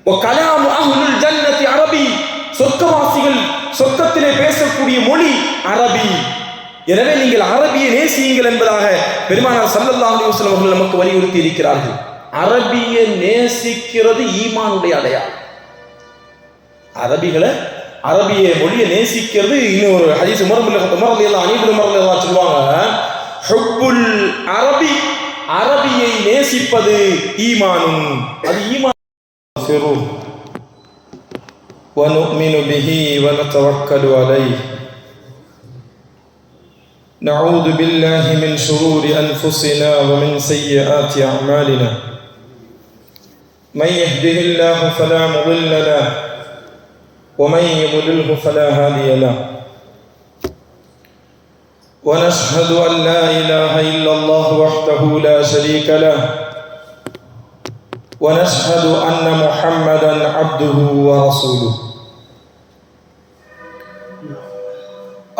وكلام أهل الجنة عربي சொர்க்கவாசிகள் சொர்க்கத்திலே பேசக்கூடிய மொழி அரபி. எனவே நீங்கள் அரபியை நேசியுங்கள் என்பதாக பெருமானார் ஸல்லல்லாஹு அலைஹி வஸல்லம் அவர்கள் நமக்கு வலியுறுத்தி இருக்கிறார்கள். அரபியை நேசிக்கிறது ஈமானுடைய அடையாளம். அரபிய மொழியை நேசிக்கிறது இன்னும் ஒரு ஹதீஸ் உமர் ரலியல்லாஹு சொல்லுவாங்க, ஹுப்புல் அரபி, அரபியை நேசிப்பது ஈமானும். அது ஈமான். وَنُؤْمِنُ بِهِ وَنَتَوَكَّلُ عَلَيْهِ نَعُوذُ بِاللَّهِ مِنْ شُرُورِ أَنفُسِنَا وَمِنْ سَيِّئَاتِ أَعْمَالِنَا مَنْ يَهْدِهِ اللَّهُ فَلَا مُضِلَّ لَهُ وَمَنْ يُضْلِلْهُ فَلَا هَادِيَ لَهُ وَنَشْهَدُ أَنْ لَا إِلَهَ إِلَّا اللَّهُ وَحْدَهُ لَا شَرِيكَ لَهُ وَنَشْهَدُ أَنَّ مُحَمَّدًا عَبْدُهُ وَرَسُولُهُ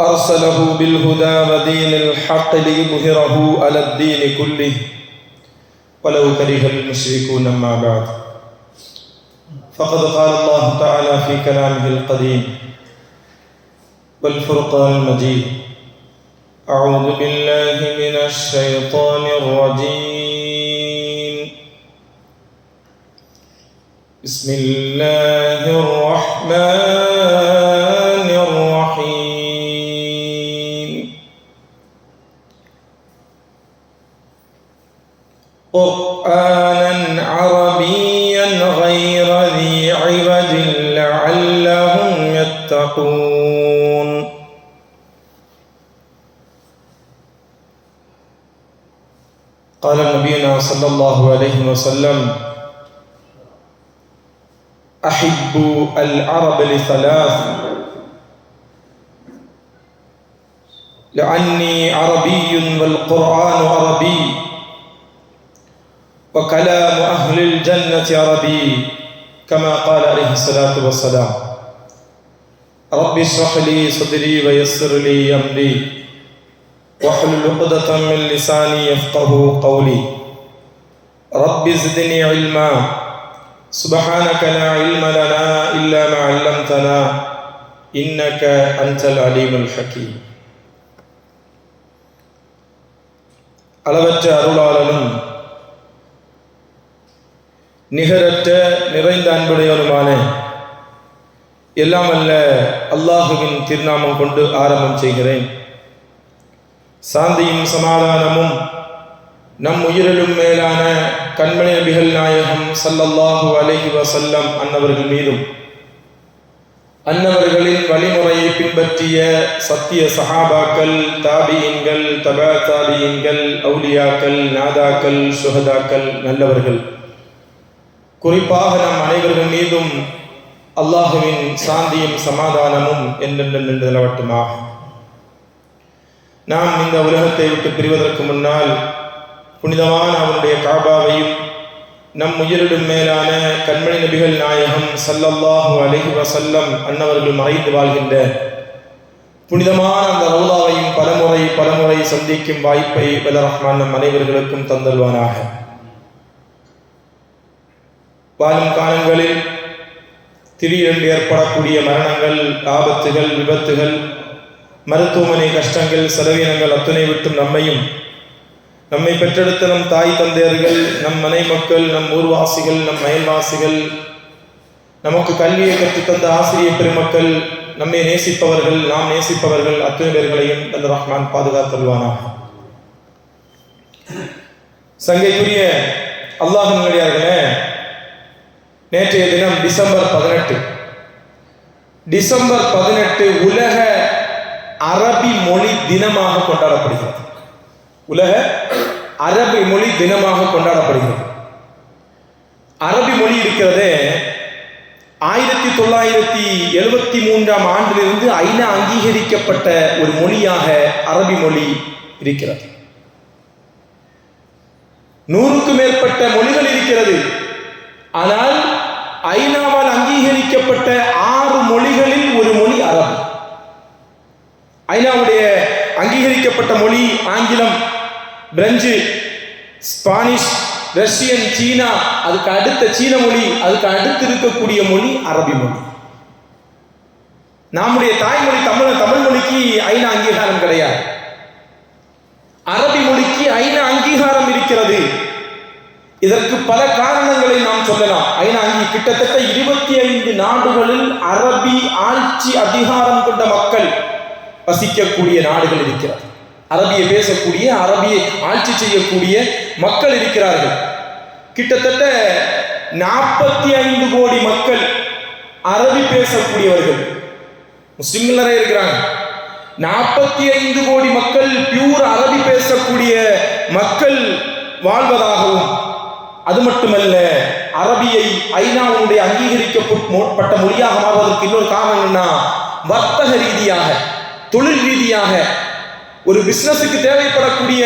أرسله بالهدى ودين الحق ليظهره على الدين كله ولو كره المشركون. أما بعد فقد قال الله تعالى في كلامه القديم والفرقان المجيد أعوذ بالله من الشيطان الرجيم بسم الله الرحمن الرحيم قرآنا عربيا غير ذي عوج لعلهم يتقون. قال نبينا صلى الله عليه وسلم أحب العرب لثلاث لأني عربي والقرآن عربي وكلام أهل الجنة عربي كما قال عليه الصلاة والسلام. رب اشرح لي صدري ويسر لي أمري واحلل عقدة من لساني يفقهوا قولي. رب زدني علما سبحانك لا علم لنا إلا ما علمتنا إنك أنت العليم الحكيم. அளவற்ற அருளாளனும் நிகரற்ற நிறைந்த அன்புடையவனுமான எல்லாம் அல்ல அல்லாஹுவின் திருநாமம் கொண்டு ஆரம்பம் செய்கிறேன். சாந்தியும் சமாதானமும் நம் உயிரிலும் மேலான கண்மணி நபிகள் நாயகம் ஸல்லல்லாஹு அலைஹி வஸல்லம் அன்னவர்கள் மீதும் அன்னவர்களின் வழிமுறையை பின்பற்றிய சத்திய சஹாபாக்கள், தாபியீன்கள், தபா தாபியீன்கள், அவுலியாக்கள், நாதாக்கள், சுஹதாக்கள், நல்லவர்கள், குறிப்பாக நம் அனைவர்கள் மீதும் அல்லாஹுவின் சாந்தியும் சமாதானமும் என்றென்று நிலவட்டுமாக. நாம் இந்த உலகத்தை விட்டு பிரிவதற்கு முன்னால் புனிதமான அவனுடைய காபாவையும் நம் உயிரிடும் மேலான கண்மணி நபிகள் நாயகம் ஸல்லல்லாஹு அலைஹி வஸல்லம் அன்னவர்கள் மறைந்து வாழ்கின்ற புனிதமான அந்த ரவுலாவையும் பலமுறை சந்திக்கும் வாய்ப்பை வல்ல ரஹ்மான் நம் அனைவர்களுக்கும் தந்தல்வானாக. வாழும் காலங்களில் திடீரென்று ஏற்படக்கூடிய மரணங்கள், ஆபத்துகள், விபத்துகள், மருத்துவமனை கஷ்டங்கள், செலவினங்கள் அத்துணை விட்டும் நம்மையும், நம்மை பெற்றெடுத்த நம் தாய் தந்தையர்கள், நம் மனை மக்கள், நம் ஊர்வாசிகள், நம் அயல்வாசிகள், நமக்கு கல்வியை கற்றுத்தந்த ஆசிரியர் பெருமக்கள், நம்மை நேசிப்பவர்கள், நாம் நேசிப்பவர்கள் அத்துணை பேர்களையும் அந்த ரஹ்மான் பாதுகாத்தல்வானாக. சங்கைக்குரிய அல்லாஹ்வின் நல்லடியார்களே, நேற்றைய தினம் டிசம்பர் 18 உலக அரபி மொழி தினமாக கொண்டாடப்படுகிறது. உலக அரபி மொழி தினமாக கொண்டாடப்படுகிறது. அரபி மொழி இருக்கிறதே 1973 ஆண்டிலிருந்து ஐநா அங்கீகரிக்கப்பட்ட ஒரு மொழியாக அரபி மொழி இருக்கிறது. 100க்கும் மேற்பட்ட மொழிகள் இருக்கிறது. ஆனால் ஐநாவால் அங்கீகரிக்கப்பட்ட 6 மொழிகளில் ஒரு மொழி அரபி. ஐநாவுடைய அங்கீகரிக்கப்பட்ட மொழி ஆங்கிலம், பிரெஞ்சு, ஸ்பானிஷ், ரஷ்யன், சீனா, அதுக்கு அடுத்த சீன மொழி, அதுக்கு அடுத்து இருக்கக்கூடிய மொழி அரபி மொழி. நம்முடைய தாய்மொழி தமிழ் மொழிக்கு ஐநா அங்கீகாரம் கிடையாது. அரபி மொழிக்கு ஐநா அங்கீகாரம் இருக்கிறது. இதற்கு பல காரணங்களை நாம் சொல்லலாம். ஐநா கிட்டத்தட்ட 25 நாடுகளில் அரபி ஆட்சி அதிகாரம் கொண்ட மக்கள் வசிக்கக்கூடிய நாடுகள் இருக்கிறது. அரபியை பேசக்கூடிய, அரபியை ஆட்சி செய்யக்கூடிய மக்கள் இருக்கிறார்கள். கிட்டத்தட்ட 45 கோடி மக்கள் அரபி பேசக்கூடியவர்கள். முஸ்லிம்கள் நிறைய இருக்கிறாங்க. 45 கோடி மக்கள் பியூர் அரபி பேசக்கூடிய மக்கள் வாழ்வதாகவும், அது மட்டுமல்ல, அரபியை ஐநாவுடைய அங்கீகரிக்கப்பட்ட மொழியாக மாறுவதற்கு இன்னொரு காரணம் என்ன? வர்த்தக ரீதியாக, தொழில் ரீதியாக, ஒரு பிசினஸுக்கு தேவைப்படக்கூடிய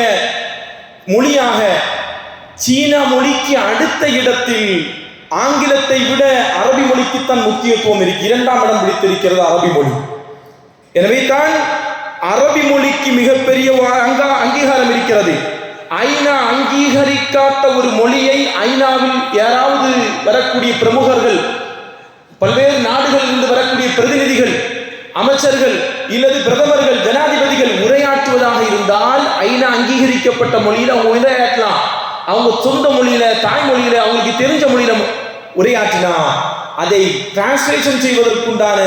மொழியாக சீனா மொழிக்கு அடுத்த இடத்தில் ஆங்கிலத்தை விட அரபி மொழிக்கு தான் முக்கியத்துவம் இருக்கு. 2ஆம் இடம் பிடித்திருக்கிறது அரபி மொழி. எனவே தான் அரபி மொழிக்கு மிகப்பெரிய அங்கீகாரம் இருக்கிறது. ஐநா அங்கீகரிக்காத ஒரு மொழியை ஐநாவில் யாராவது வரக்கூடிய பிரமுகர்கள், பல்வேறு நாடுகளில் இருந்து வரக்கூடிய பிரதிநிதிகள், அமைச்சர்கள் இல்லது பிரதமர்கள், ஜனாதிபதிகள் உரையாற்றுவதாக இருந்தால் ஐநா அங்கீகரிக்கப்பட்ட மொழியில அவங்க உரையாற்றலாம். அவங்க சொந்த மொழியில, தாய்மொழியில, அவங்களுக்கு தெரிஞ்ச மொழியில உரையாற்றினா அதை டிரான்ஸ்லேஷன் செய்வதற்குண்டான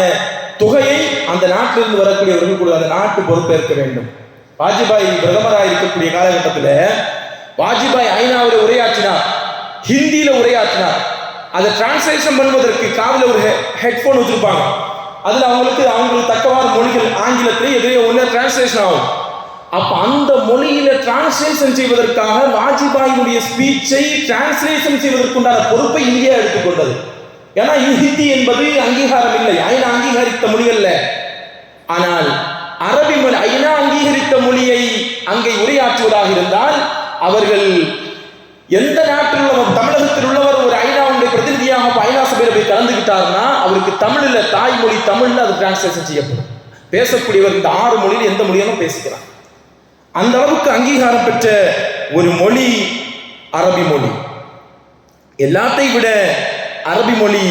தொகையை அந்த நாட்டிலிருந்து வரக்கூடியவர்கள் கூட அந்த நாட்டு பொறுப்பேற்க வேண்டும். வாஜ்பாய் பிரதமராக இருக்கக்கூடிய காலகட்டத்தில் வாஜ்பாய் ஐநாவில் உரையாற்றினார், ஹிந்தியில உரையாற்றினார். அதை டிரான்ஸ்லேஷன் பண்ணுவதற்கு காதில் ஒரு ஹெட்போன் வச்சிருப்பாங்க. அதுல அவங்களுக்கு தக்கவாறு மொழிகள் ஆங்கிலத்திலே எதிரே ஒன்று டிரான்ஸ்லேஷன் ஆகும். அப்ப அந்த மொழியில டிரான்ஸ்லேஷன் செய்வதற்காக வாஜ்பாயினுடைய ஸ்பீச்சை டிரான்ஸ்லேஷன் செய்வதற்குண்டான பொறுப்பை இந்தியா எடுத்துக்கொண்டது. ஏன்னா ஹிந்தி என்பது அங்கீகாரம் இல்லை, ஐநா அங்கீகரித்த மொழி அல்ல. ஆனால் அரபி மொழி, ஐநா அங்கீகரித்த மொழியை அங்கே உரையாற்றுவதாக இருந்தால் அவர்கள் எந்த நாட்டில் உள்ளவர், தமிழகத்தில் உள்ளவர் ஒரு ஐநாவுடைய பிரதிநிதியாக ஐநா சபையில் போய் கலந்துக்கிட்டாருன்னா அவருக்கு தமிழ்ல, தாய்மொழி தமிழ்ல அது டிரான்ஸ்லேஷன் செய்யப்படும். பேசக்கூடியவர் இந்த 6 மொழியில் எந்த மொழியாலும் பேசிக்கிறார். அந்த அளவுக்கு அங்கீகாரம் பெற்ற ஒரு மொழி அரபி மொழி. எல்லாத்தை விட அரபி மொழி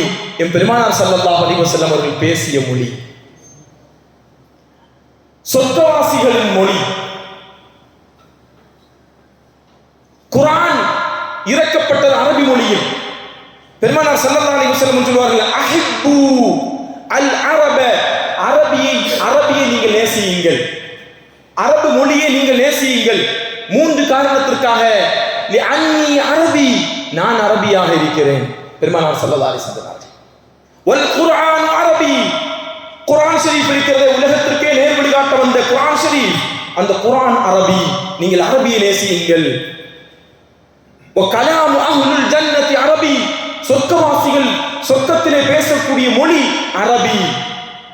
என் பெருமானார் ஸல்லல்லாஹு அலைஹி வஸல்லம் அவர்கள் பேசிய மொழி, சொர்க்கவாசிகளின் மொழி. குர்ஆன் இறக்கப்பட்டது அரபி மொழியில். பெருமானார் ஸல்லல்லாஹு அலைஹி வஸல்லம் சொல்வார்கள், அஹிப்பு அல் அரப, அரபியை நீங்கள் நேசியுங்கள், அரபு மொழியை நீங்கள் நேசியுங்கள். 3 காரணத்திற்காக. லிஅன்னி அரபி, நான் அரபியாக இருக்கிறேன். பெருமானார் ஸல்லல்லாஹு அலைஹி வஸல்லம் வல் குர்ஆன் அரபி, குர்ஆன் ஷரீஃப் இருக்கிறது, உலகத்திற்கே நேர்வழி காட்ட வந்த குர்ஆன் ஷரீஃப், அந்த குர்ஆன் அரபி, நீங்கள் அரபியை நேசியுங்கள். வ கலாமு அஹ்லுல் ஜன்னதி அரபி, சொர்க்கவாசிகள் சொர்க்கத்திலே பேசக்கூடிய மொழி அரபி.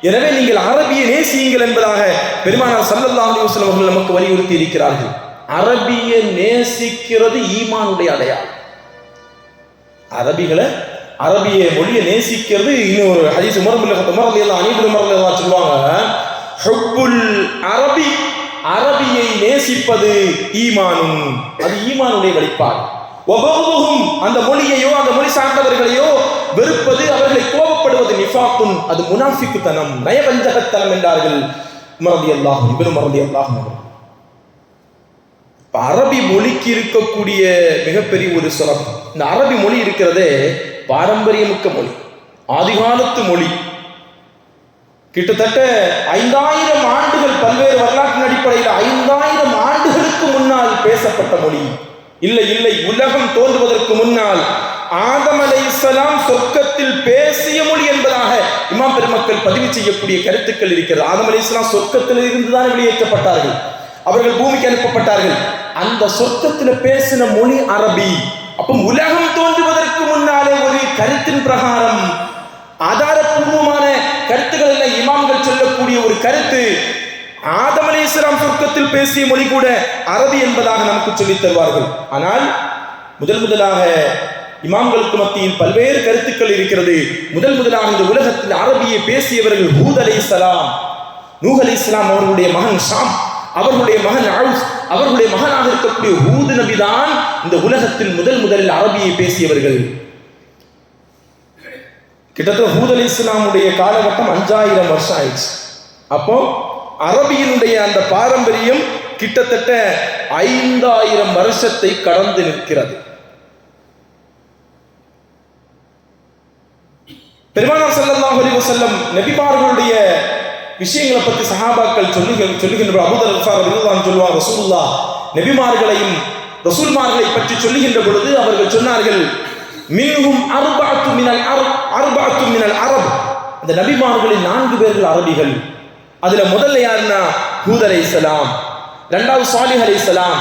எனவே நீங்கள் அரபியை நேசியுங்கள் என்பதாக பெருமானார் ஸல்லல்லாஹு அலைஹி வஸல்லம் அவர்கள் நமக்கு வலியுறுத்தி இருக்கிறார்கள். அரபியை நேசிக்கிறது ஈமானுடைய அடையாளம். அரபிய மொழியை நேசிக்கிறது. இன்னொரு ஹதீஸ் உமர் ரலியல்லாஹு அன்ஹு சொல்லுவாங்க, ஹுப்புல் அரபி, அரபியை நேசிப்பது ஈமானும், அது ஈமானுடைய வெளிப்பாடு. வபகுதுஹும், அந்த மொழியையோ அந்த மொழி சார்ந்தவர்களையோ வெறுப்பது, அவர்களை கோபப்படுவது நிஃபாக்குன், அது முனாஃபிக்குத்தனம், நயவஞ்சகத்தனம் என்றார்கள் உமர் ரலியல்லாஹு அன்ஹு. அரபி மொழிக்கு இருக்கக்கூடிய மிகப்பெரிய ஒரு சிறப்பு, இந்த அரபி மொழி இருக்கிறதே பாரம்பரியமிக்க மொழி, ஆதிகாலத்து மொழி. கிட்டத்தட்ட 5000 ஆண்டுகள், பல்வேறு வரலாற்றின் அடிப்படையில் 5000 ஆண்டுகளுக்கு முன்னால் பேசப்பட்ட மொழி. இல்லை, உலகம் தோன்றுவதற்கு முன்னால் ஆதம் அலைஹிஸ்ஸலாம் சொர்க்கத்தில் பேசிய மொழி என்பதாக இமாம் பெருமக்கள் பதிவு செய்யக்கூடிய கருத்துக்கள் இருக்கிறது. ஆதம் அலைஹிஸ்ஸலாம் சொர்க்கத்தில் இருந்துதான் வெளியேற்றப்பட்டார்கள், அவர்கள் பூமிக்கு அனுப்பப்பட்டார்கள். அந்த சொர்க்கத்தில் பேசின மொழி அரபி. அப்போ உலகம் தோன்றுவதற்கு முன்னாலே ஒரு கருத்தின் பிரகாரம், ஆதாரபூர்வமான கருத்துக்கள் எல்லாம் இமாம்கள் சொல்லக்கூடிய ஒரு கருத்து, ஆதம் அலைஹிஸ்ஸலாம் சொர்க்கத்தில் பேசிய மொழி கூட அரபி என்பதாக நமக்கு சொல்லித் தருவார்கள். ஆனால் முதலாக இமாம்களுக்கு மத்தியில் பல்வேறு கருத்துக்கள் இருக்கிறது. முதலாக இந்த உலகத்தில் அரபியை பேசியவர்கள் ஹூத் அலைஹிஸ்ஸலாம், நூஹ் அலைஹிஸ்ஸலாம் அவர்களுடைய மகன் ஷாம், அவர்களுடைய மகன் அவுஸ், அவர்களுடைய மகனாக இருக்கக்கூடிய ஹூத் நபி தான் இந்த உலகத்தில் முதலில் அரபியை பேசியவர்கள். கிட்டத்தட்ட ஹூத் அலைஹிஸ்ஸலாமுடைய காலகட்டம் 5000 வருஷம் ஆயிடுச்சு. அப்போ அரபியினுடைய அந்த பாரம்பரியம் கிட்டத்தட்ட 5000 வருஷத்தை கடந்து நிற்கிறது. பெருமானார் ஸல்லல்லாஹு அலைஹி வஸல்லம் நபிமார்களுடைய விஷயங்களை பற்றி சஹாபாக்கள் சொல்லுகின்ற அபூதர் கஃபார் ரலியல்லாஹு அன்ஹு சொல்வார், ரசூலுல்லாஹ் நபிமார்களையும் ரசூல்மார்களை பற்றி சொல்லுகின்ற பொழுது அவர்கள் சொன்னார்கள், மின்ஹும் அர்பஅத்து மினல் அரப், அந்த நபிமார்களில் 4 பேர்கள் அரபிகள். அதுல முதல்ல யாருன்னா ஹூத் அலைஹிஸ்ஸலாம், இரண்டாவது சாலிஹ் அலைஹிஸ்ஸலாம்,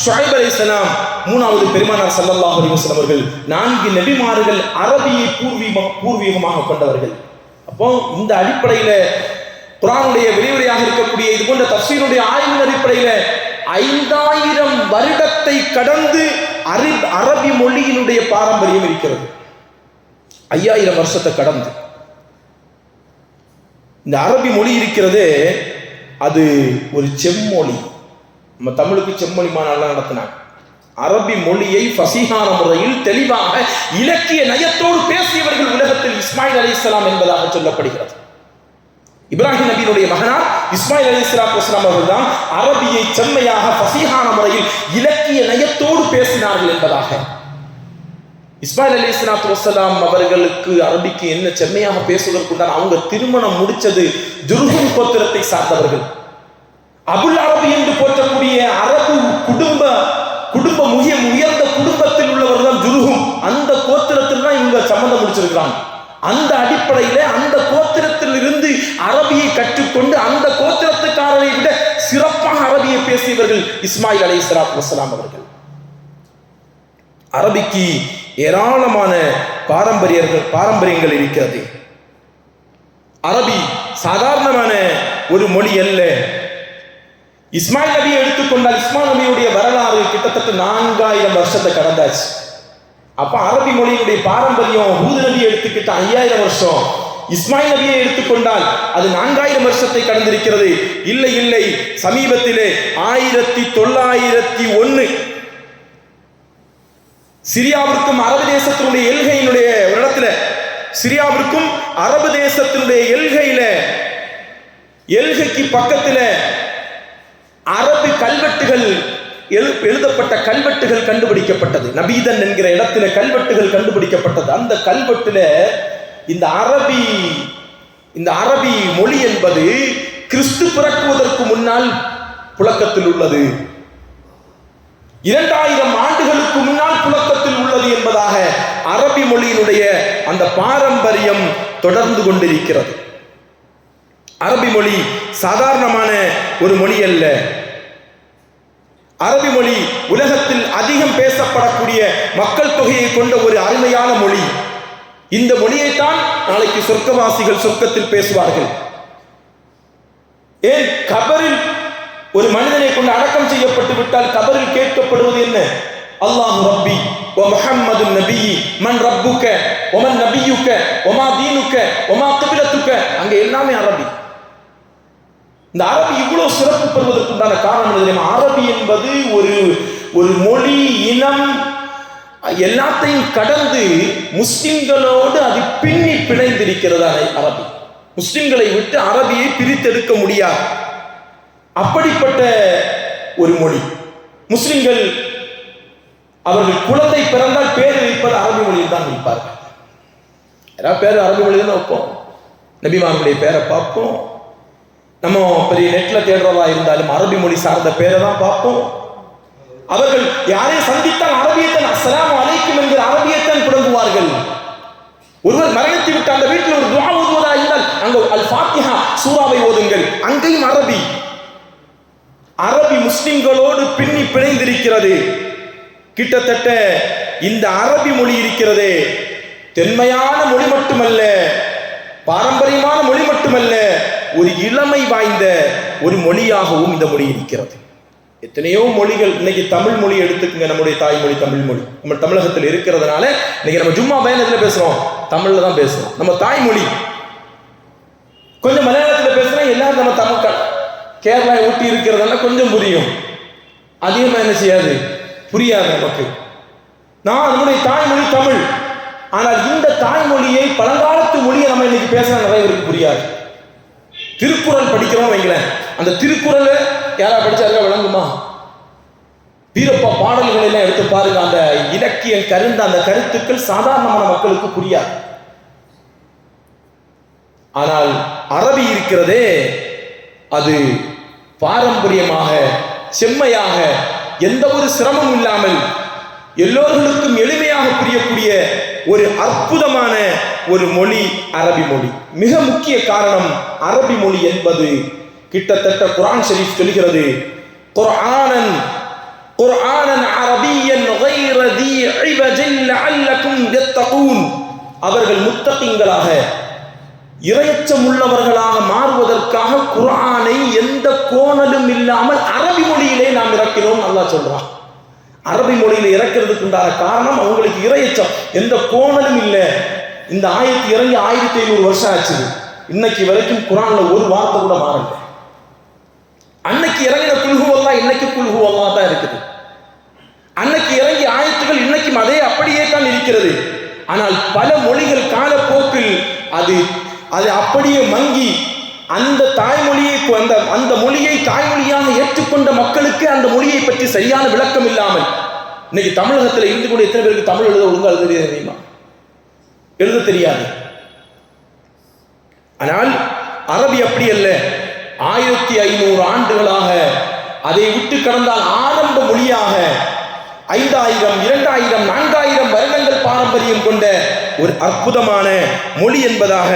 ஷுஐப் அலைஹிஸ்ஸலாம், மூணாவது பெருமானார் ஸல்லல்லாஹு அலைஹி வஸல்லம் அவர்கள். 4 நபிமார்கள் அரபியை பூர்வீகமாக கொண்டவர்கள். அப்போ இந்த அடிப்படையில குர்ஆனுடைய விரிவுரையாக இருக்கக்கூடிய இது போன்ற தஃசீருடைய ஆய்வின் அடிப்படையில 5000 வருடத்தை கடந்து அரபி மொழியினுடைய பாரம்பரியம் இருக்கிறது. 5000 வருஷத்தை கடந்து இந்த அரபி மொழி இருக்கிறது. அது ஒரு செம்மொழி. நம்ம தமிழுக்கு செம்மொழி மாநாடுலாம் நடத்தினாங்க. அரபி மொழியை ஃபசீஹான முறையில் தெளிவாக இலக்கிய நயத்தோடு பேசியவர்கள் உலகத்தில் இஸ்மாயில் அலைஹிஸ்ஸலாம் என்பதாக சொல்லப்படுகிறது. இப்ராஹிம் நபியினுடைய மகனார் இஸ்மாயில் அலைஹிஸ்ஸலாத்து வஸ்ஸலாம் அவர்கள் தான் அரபியை செம்மையாக ஃபசீஹான முறையில் இலக்கிய நயத்தோடு பேசினார்கள் என்பதாக. இஸ்மாயில் அலைஹிஸ்ஸலாத்து வஸ்ஸலாம் அவர்களுக்கு அரபிக்கு என்ன செம்மையாக பேசுவதற்குண்டான அவங்க திருமணம் முடிச்சது ஜுர்ஹும் கோத்திரத்தை சார்ந்தவர்கள். அபுல் அரபி என்று போற்றக்கூடிய அரபு குடும்ப மிக உயர்ந்த குடும்பத்தில் உள்ளவர் தான் ஜுர்ஹும். அந்த கோத்திரத்தில் தான் இவங்க சம்பந்தம் முடிச்சிருக்கிறாங்க. அந்த அடிப்படையில அந்த கோத்திரத்தில் இருந்து அரபியை கற்றுக்கொண்டு அந்த கோத்திரத்துக்காரரை விட சிறப்பாக அரபியை பேசியவர்கள் இஸ்மாயில் அலைஹிஸ்ஸலாத்து வஸ்ஸலாம் அவர்கள். அரபிக்கு ஏராளமான பாரம்பரியங்கள் இருக்கிறது. அரபி சாதாரணமான ஒரு மொழி அல்ல. இஸ்மாயில் நபியை எடுத்துக்கொண்டால் இஸ்மாயில் நபியுடைய வரலாறு கிட்டத்தட்ட 4000 வருஷத்தை கடந்தாச்சு. அப்ப அரபி மொழியினுடைய பாரம்பரியம் ஹூத் நபியை எடுத்துக்கிட்ட 5000 வருஷம், இஸ்மாயில் நபியை எடுத்துக்கொண்டால் அது 4000 வருஷத்தை கடந்திருக்கிறது. இல்லை சமீபத்திலே 1901 சிரியாவிற்கும் அரபு தேசத்தினுடைய எல்கையினுடைய ஒரு இடத்துல, சிரியாவிற்கும் அரபு தேசத்தினுடைய எல்கைக்கு பக்கத்துல அரபு கல்வெட்டுகள் எழுதப்பட்ட கல்வெட்டுகள் கண்டுபிடிக்கப்பட்டது. நபீதன் என்கிற இடத்துல கல்வெட்டுகள் கண்டுபிடிக்கப்பட்டது. அந்த கல்வெட்டுல இந்த அரபி மொழி என்பது கிறிஸ்து பிறக்குவதற்கு முன்னால் புழக்கத்தில் உள்ளது, 2000 ஆண்டுகளுக்கு முன்னால் புழக்கத்தில் உள்ளது என்பதாக அரபி மொழியினுடைய அந்த பாரம்பரியம் தொடர்ந்து கொண்டிருக்கிறது. அரபி மொழி சாதாரணமான ஒரு மொழி அல்ல. அரபி மொழி உலகத்தில் அதிகம் பேசப்படக்கூடிய மக்கள் தொகையை கொண்ட ஒரு அருமையான மொழி. இந்த மொழியைத்தான் நாளைக்கு சொர்க்கவாசிகள் சொர்க்கத்தில் பேசுவார்கள். ஏன் கபரில் ஒரு மனிதனை கொண்டு அடக்கம் செய்யப்பட்டு விட்டால் கபரில் கேட்கப்படுவது என்ன? அல்லாஹு ரப்பி வ முஹம்மது நபி மன் ரப்புக வ மன் நபியுக வ மா தீனுக வ மா கிப்லத்துக. அங்க எல்லாமே அரபி. இந்த அரபி இவ்வளவு சிறப்பு பெறுவதற்குண்டான காரணம் தெரியுமா? அரபி என்பது ஒரு மொழி இனம் எல்லாத்தையும் கடந்து முஸ்லிம்களோடு அது பின்னி பிணைந்திருக்கிறது. அரபி முஸ்லிம்களை விட்டு அரபியை பிரித்தெடுக்க முடியாது. அப்படிப்பட்ட ஒரு மொழி. முஸ்லிம்கள் அவர்கள் குழந்தை பிறந்தால் பேர் வைப்பது அரபி மொழியில் தான் வைப்பார்கள். யாராவது பேர் அரபி மொழியில் தான் வைப்போம். நபிமார்களுடைய பேரை பார்ப்போம். நம்ம பெரிய நெட்ல தேடுறதா இருந்தாலும் அரபி மொழி சார்ந்த பேரை தான் பார்ப்போம். அவர்கள் யாரையும் சந்தித்தால் அரபியத்தான் அஸ்ஸலாமு அலைக்கும் என்கிற அரபியத்தான் தொடங்குவார்கள். ஒருவர் மரணித்து விட்டு அந்த வீட்டில் ஒரு துஆ ஓதுவதா இருந்தால் அங்க அல் ஃபாத்திஹா சூராவை ஓதுங்கள், அங்கேயும் அரபி. அரபி முஸ்லிம்களோடு பின்னி பிணைந்திருக்கிறது. கிட்டத்தட்ட இந்த அரபி மொழி இருக்கிறதே தென்மையான மொழி மட்டுமல்ல, பாரம்பரியமான மொழி மட்டுமல்ல, ஒரு இளமை வாய்ந்த ஒரு மொழியாகவும் இந்த மொழி இருக்கிறது. எத்தனையோ மொழிகள் இன்னைக்கு தமிழ் மொழி எடுத்துக்கங்க, நம்முடைய தாய்மொழி தமிழ் மொழி நம்ம தமிழகத்தில் இருக்கிறதுனால இன்னைக்கு நம்ம ஜும்மா பயணத்தில் பேசுறோம், தமிழ்ல தான் பேசுறோம். நம்ம தாய்மொழி. கொஞ்சம் மலையாளத்தில் பேசுனா எல்லாரும் நம்ம தமிழ் கேரளா ஊட்டி இருக்கிறதெல்லாம் கொஞ்சம் புரியும், அதிகமாக என்ன செய்யாது, புரியாது நமக்கு. நம்முடைய தாய்மொழி தமிழ். ஆனால் இந்த தாய்மொழியை, பழங்காலத்து மொழியை நம்ம இன்னைக்கு பேசுற நிறைய பேருக்கு புரியாது. திருக்குறள் படிக்கிறோம் வைங்களேன், அந்த திருக்குறளை யாரா படிச்சாருக்கா விளங்குமா? வீரப்பா பாடல்கள் எல்லாம் எடுத்து பாருங்க, அந்த இலக்கியம் கருந்த அந்த கருத்துக்கள் சாதாரணமான மக்களுக்கு புரியாது. ஆனால் அரபி இருக்கிறதே, அது பாரம்பரியமாக செம்மையாக எந்த ஒரு சிரமமும் இல்லாமல் எல்லோர்களுக்கும் எளிமையாக புரியக்கூடிய ஒரு அற்புதமான ஒரு மொழி அரபி மொழி. மிக முக்கிய காரணம், அரபி மொழி என்பது கிட்டத்தட்ட குர்ஆன் ஷரீஃப் சொல்கிறது, குர்ஆனன் அரபியன் غير ذي عوج لعلكم تتقون. அவர்கள் முத்தகீன்களாக இறையச்சம் உள்ளவர்களாக மாறுவதற்காக குர்ஆனை எந்த கோணலும் இல்லாமல் அரபி மொழியிலே நாம் இறக்கினோம் அல்லாஹ் சொல்றான். அரபி மொழியில இறக்கிறதுக்கு உண்டான காரணம் அவங்களுக்கு இறையச்சம், எந்த கோணலும் இல்லை. இந்த ஆயத்து இறங்கி 1500 வருஷம் ஆச்சு. இன்னைக்கு வரைக்கும் குர்ஆன்ல ஒரு வார்த்தை கூட மாறல. அன்னைக்கு இறங்கின குல்ஹு அல்லாஹ் இன்னைக்கு குல்ஹு அல்லாஹ் தான் இருக்குது. அன்னைக்கு இறங்கிய ஆயத்துகள் இன்னைக்கும் அதே அப்படியே தான் இருக்கிறது. ஆனால் பல மொழிகள் காலப்போக்கில் அது அப்படியே மங்கி அந்த தாய்மொழியை அந்த மொழியை தாய்மொழியாக ஏற்றுக்கொண்ட மக்களுக்கு அந்த மொழியை பற்றி சரியான விளக்கம் இல்லாமல் இன்னைக்கு தமிழகத்தில் இருந்து கூட எத்தனை பேருக்கு தமிழ் எழுத ஒழுங்கா எழுத தெரியுமா? எழுத தெரியாது. ஆனால் அரபி அப்படி அல்ல. 1500 ஆண்டுகளாக அதை விட்டு கடந்தால் ஆரம்ப மொழியாக 5000, 2000, 4000 வருடங்கள் பாரம்பரியம் கொண்ட ஒரு அற்புதமான மொழி என்பதாக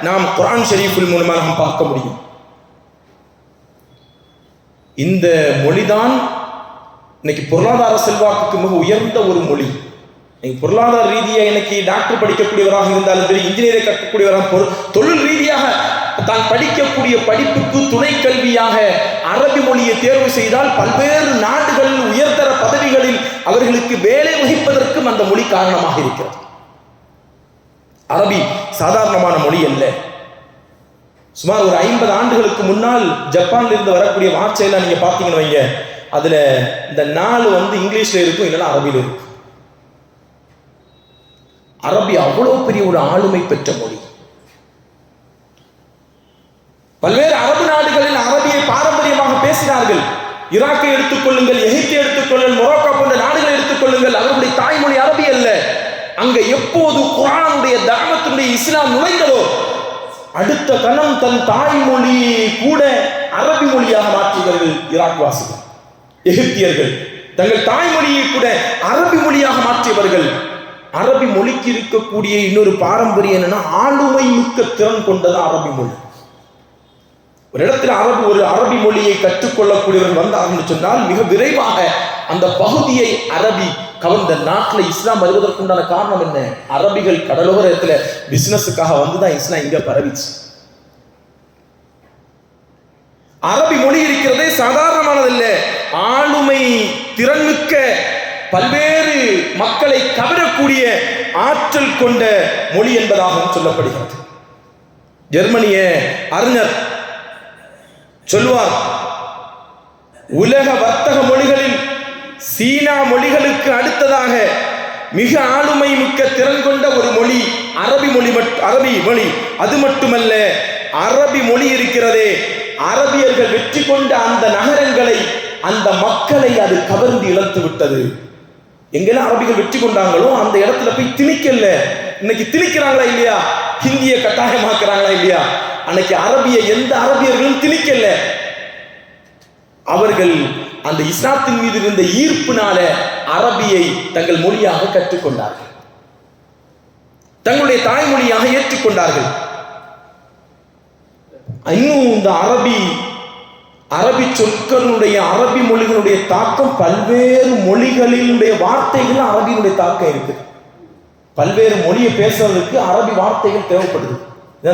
நாம் குர்ஆன் ஷரீஃபில் மூலமாக நாம் பார்க்க முடியும். இந்த மொழிதான் இன்னைக்கு பொருளாதார செல்வாக்குக்கு மிக உயர்ந்த ஒரு மொழி. பொருளாதார ரீதியாக இன்னைக்கு டாக்டர் படிக்கக்கூடியவராக இருந்தாலும் சரி, இன்ஜினியரை கற்கக்கூடியவராக, தொழில் ரீதியாக தான் படிக்கக்கூடிய படிப்புக்கு துணை கல்வியாக அரபி மொழியை தேர்வு செய்தால் பல்வேறு நாடுகளில் உயர்தர பதவிகளில் அவர்களுக்கு வேலை வகிப்பதற்கும் அந்த மொழி காரணமாக இருக்கிறது. அரபி சாதாரணமான மொழி அல்ல. சுமார் ஒரு 50 ஆண்டுகளுக்கு முன்னால் ஜப்பான்ல இருந்து வரக்கூடிய வார்த்தையெல்லாம் நீங்க பார்த்தீங்கன்னு வைங்க, அதுல இந்த 4 இங்கிலீஷ்ல இருக்கும், இல்லைன்னா அரபியில் இருக்கும். அரபி அவ்வளவு பெரிய ஒரு ஆளுமை பெற்ற மொழி. பல்வேறு அரபு நாடுகளில் அரபியை பாரம்பரியமாக பேசினார்கள். ஈராக்கை எடுத்துக்கொள்ளுங்கள், எகிப்தை எடுத்துக்கொள்ளுங்கள், மொரோக்கோ போன்ற நாடுகளை எடுத்துக்கொள்ளுங்கள், அவர்களுடைய தாய்மொழி அரபி அல்ல. அங்க எப்போது குர்ஆனுடைய தஅவத்துடைய இஸ்லாம் நுழைந்ததோ அடுத்த கணம் தன் தாய்மொழியை கூட அரபி மொழியாக மாற்றியவர்கள் ஈராக் வாசிகள், எகிப்தியர்கள். தங்கள் தாய்மொழியை கூட அரபி மொழியாக மாற்றியவர்கள். அரபி மொழிக்கு இருக்கக்கூடிய இன்னொரு பாரம்பரியம் என்னன்னா, ஆளுமை மிக்க திறன் கொண்டது அரபி மொழி. ஒரு இடத்துல ஒரு அரபி மொழியை கற்றுக்கொள்ளக்கூடியவர்கள் வந்தார்கள் சொன்னால் மிக விரைவாக அந்த பகுதியை அரபி கவர்ந்த. நாட்டில் இஸ்லாம் வருவதற்குண்டான காரணம் என்ன? அரபிகள் கடலோரத்துல பிசினஸுக்காக வந்துதான் இஸ்லாம் இங்க பரவிச்சு. அரபி மொழி இருக்கிறதே சாதாரணமானதில்லை. ஆளுமை திறன்மிக்க பல்வேறு மக்களை கவரக்கூடிய ஆற்றல் கொண்ட மொழி என்பதாகவும் சொல்லப்படுகிறது. ஜெர்மனிய அறிஞர் சொல்வார், உலக வர்த்தக மொழிகளில் சீனா மொழிகளுக்கு அடுத்ததாக மிக ஆளுமை மிக்க திறன் கொண்ட ஒரு மொழி அரபி மொழி. அது மட்டுமல்ல, அரபி மொழி இருக்கிறதே, அரபியர்கள் வெற்றி கொண்ட அந்த நகரங்களை, அந்த மக்களை அது கவர்ந்து இழுத்து விட்டது. எங்கெல்லாம் அரபிகள் வெற்றி கொண்டாங்களோ அந்த இடத்துல போய் திணிக்கல. இன்னைக்கு திணிக்கிறாங்களா இல்லையா? ஹிந்தியை கட்டாயமாக்குறாங்களா இல்லையா? அன்னைக்கு எந்த அரபியர்களும் திணிக்கல. அவர்கள் அந்த இஸ்லாத்தின் மீது இருந்த ஈர்ப்பினால அரபியை தங்கள் மொழியாக கற்றுக்கொண்டார்கள், தங்களுடைய தாய்மொழியாக ஏற்றுக்கொண்டார்கள். இன்னும் இந்த அரபி சொற்களுடைய, அரபி மொழிகளுடைய தாக்கம் பல்வேறு மொழிகளினுடைய வார்த்தைகள் அரபியினுடைய தாக்கம் இருக்கு. பல்வேறு மொழியை பேசுறதுக்கு அரபி வார்த்தைகள் தேவைப்படுது.